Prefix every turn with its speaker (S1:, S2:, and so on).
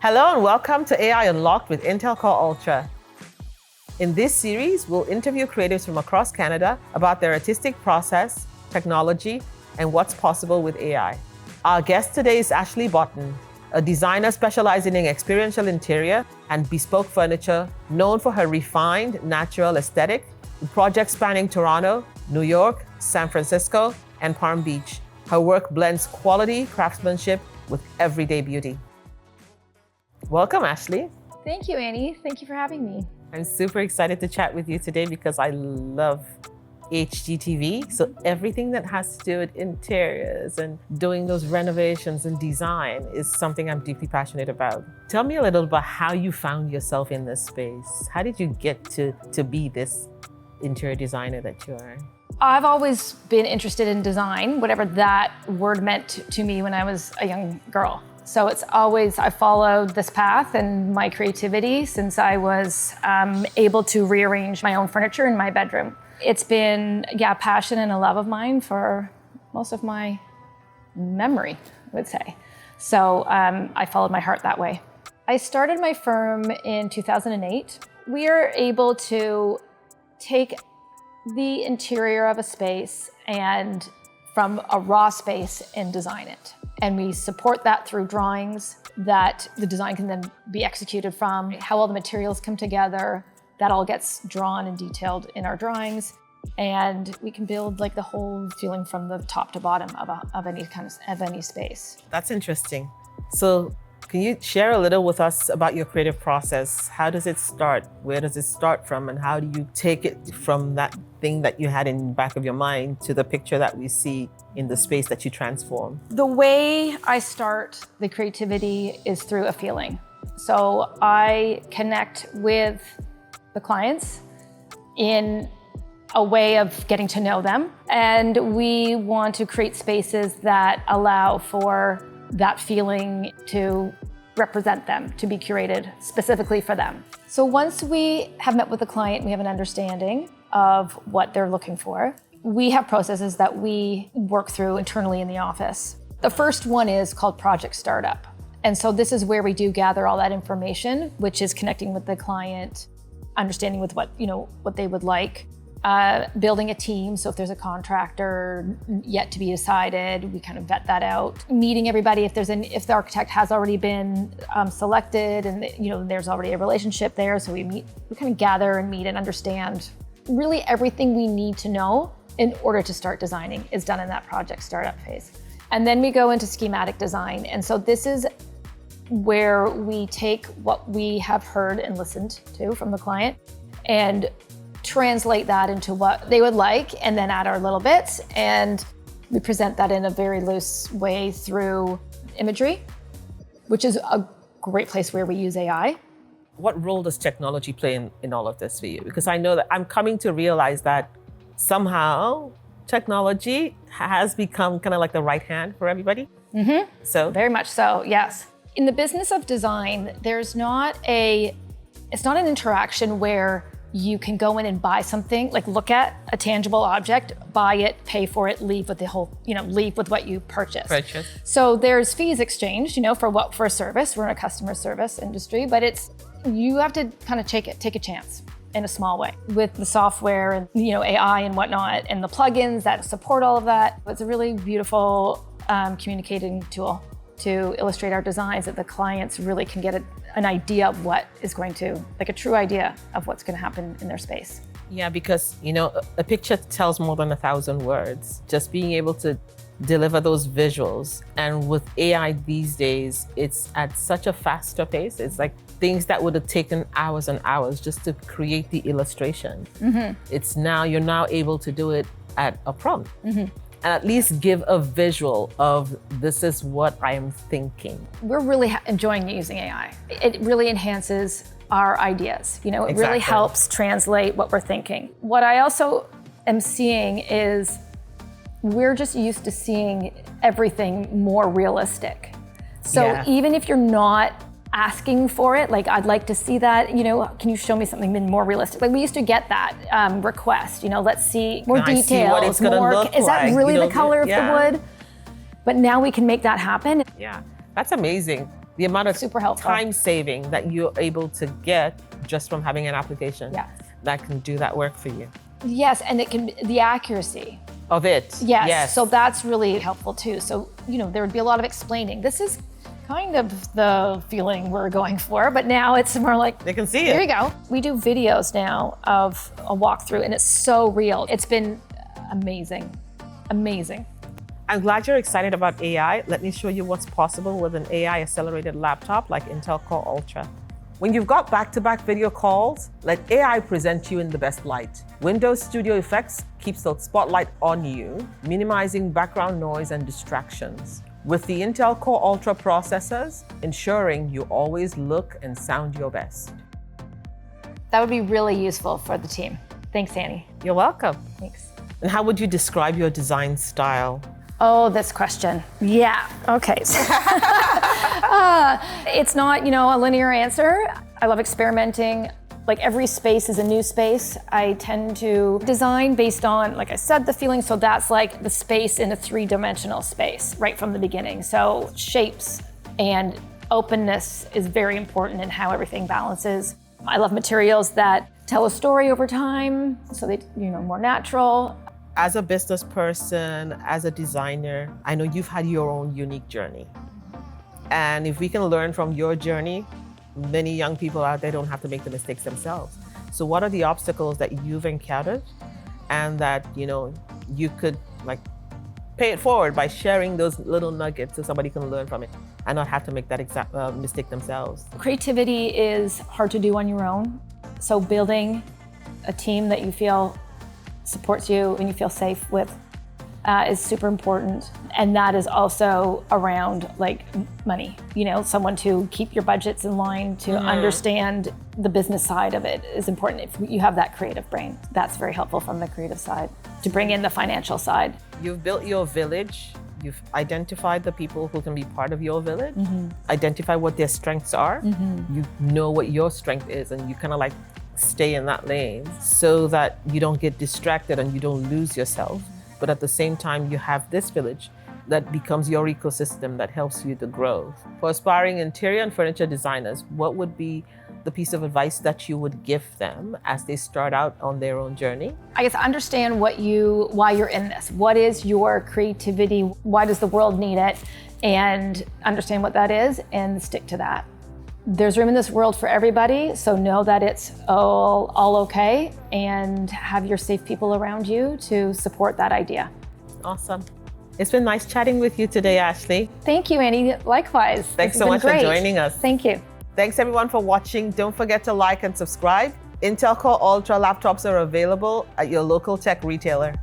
S1: Hello and welcome to AI Unlocked with Intel Core Ultra. In this series, we'll interview creatives from across Canada about their artistic process, technology, and what's possible with AI. Our guest today is Ashley Botten, a designer specializing in experiential interior and bespoke furniture, known for her refined, natural aesthetic, with projects spanning Toronto, New York, San Francisco, and Palm Beach. Her work blends quality craftsmanship with everyday beauty. Welcome, Ashley.
S2: Thank you, Annie. Thank you for having me.
S1: I'm super excited to chat with you today because I love HGTV. So everything that has to do with interiors and doing those renovations and design is something I'm deeply passionate about. Tell me a little about how you found yourself in this space. How did you get to be this interior designer that you are?
S2: I've always been interested in design, whatever that word meant to me when I was a young girl. So I followed this path and my creativity since I was able to rearrange my own furniture in my bedroom. It's been, a passion and a love of mine for most of my memory, I would say. So I followed my heart that way. I started my firm in 2008. We are able to take the interior of a space and from a raw space and design it. And we support that through drawings that the design can then be executed from, how all the materials come together, that all gets drawn and detailed in our drawings. And we can build like the whole feeling from the top to bottom of any space.
S1: That's interesting. So can you share a little with us about your creative process? How does it start? Where does it start from? And how do you take it from that thing that you had in the back of your mind to the picture that we see in the space that you transform?
S2: The way I start the creativity is through a feeling. So I connect with the clients in a way of getting to know them. And we want to create spaces that allow for that feeling to represent them, to be curated specifically for them. So once we have met with the client, we have an understanding of what they're looking for. We have processes that we work through internally in the office. The first one is called Project Startup. And so this is where we do gather all that information, which is connecting with the client, understanding with what they would like. Building a team, so if there's a contractor yet to be decided, we kind of vet that out. Meeting everybody if the architect has already been selected and there's already a relationship there, so we kind of gather and meet and understand. Really everything we need to know in order to start designing is done in that project startup phase. And then we go into schematic design. And so this is where we take what we have heard and listened to from the client and translate that into what they would like and then add our little bits. And we present that in a very loose way through imagery, which is a great place where we use AI.
S1: What role does technology play in all of this for you? Because I know that I'm coming to realize that somehow technology has become kind of like the right hand for everybody.
S2: Mm-hmm.
S1: So
S2: very much so, yes. In the business of design, it's not an interaction where you can go in and buy something, like look at a tangible object, buy it, pay for it, leave with what you purchased. So there's fees exchanged, for a service. We're in a customer service industry, but you have to kind of take a chance in a small way with the software and AI and whatnot and the plugins that support all of that. It's a really beautiful communicating tool to illustrate our designs that the clients really can get an idea of what is going to, like a true idea of what's going to happen in their space.
S1: Yeah, because, a picture tells more than 1,000 words. Just being able to deliver those visuals. And with AI these days, it's at such a faster pace. It's like things that would have taken hours and hours just to create the illustration. Mm-hmm. You're now able to do it at a prompt. Mm-hmm. And at least give a visual of this is what I'm thinking.
S2: We're really enjoying using AI. It really enhances our ideas. It really helps translate what we're thinking. What I also am seeing is we're just used to seeing everything more realistic. So even if you're not asking for it, like I'd like to see that, can you show me something more realistic? Like we used to get that request, let's see more details.
S1: See what it's gonna look
S2: is that
S1: like,
S2: really the color of the wood? But now we can make that happen.
S1: Yeah, that's amazing. The amount of
S2: Super helpful.
S1: time saving that you're able to get just from having an application
S2: Yes.
S1: that can do that work for you.
S2: Yes, and it can be the accuracy.
S1: Of it.
S2: Yes. So that's really helpful too. So, there would be a lot of explaining. This is kind of the feeling we're going for, but now it's more like,
S1: They can see it.
S2: here you go. We do videos now of a walkthrough and it's so real. It's been amazing, amazing.
S1: I'm glad you're excited about AI. Let me show you what's possible with an AI accelerated laptop like Intel Core Ultra. When you've got back-to-back video calls, let AI present you in the best light. Windows Studio Effects keeps the spotlight on you, minimizing background noise and distractions. With the Intel Core Ultra processors, ensuring you always look and sound your best.
S2: That would be really useful for the team. Thanks, Annie.
S1: You're welcome.
S2: Thanks.
S1: And how would you describe your design style?
S2: Oh, this question. Yeah, okay. It's not, a linear answer. I love experimenting. Like every space is a new space. I tend to design based on, like I said, the feeling. So that's like the space in a three-dimensional space right from the beginning. So shapes and openness is very important in how everything balances. I love materials that tell a story over time, so they, more natural.
S1: As a business person, as a designer, I know you've had your own unique journey. And if we can learn from your journey, many young people out there don't have to make the mistakes themselves. So what are the obstacles that you've encountered and that, you could pay it forward by sharing those little nuggets so somebody can learn from it and not have to make that exact mistake themselves?
S2: Creativity is hard to do on your own. So building a team that you feel supports you and you feel safe with is super important. And that is also around money, someone to keep your budgets in line, to understand the business side of it is important. If you have that creative brain, that's very helpful from the creative side to bring in the financial side.
S1: You've built your village. You've identified the people who can be part of your village, identify what their strengths are. You know what your strength is, and you kind of stay in that lane so that you don't get distracted and you don't lose yourself. But at the same time, you have this village that becomes your ecosystem that helps you to grow. For aspiring interior and furniture designers, what would be the piece of advice that you would give them as they start out on their own journey?
S2: I guess understand why you're in this. What is your creativity? Why does the world need it? And understand what that is and stick to that. There's room in this world for everybody, so know that it's all okay and have your safe people around you to support that idea.
S1: Awesome. It's been nice chatting with you today, Ashley.
S2: Thank you, Annie. Likewise.
S1: Thanks so much for joining us.
S2: Thank you.
S1: Thanks everyone for watching. Don't forget to like and subscribe. Intel Core Ultra laptops are available at your local tech retailer.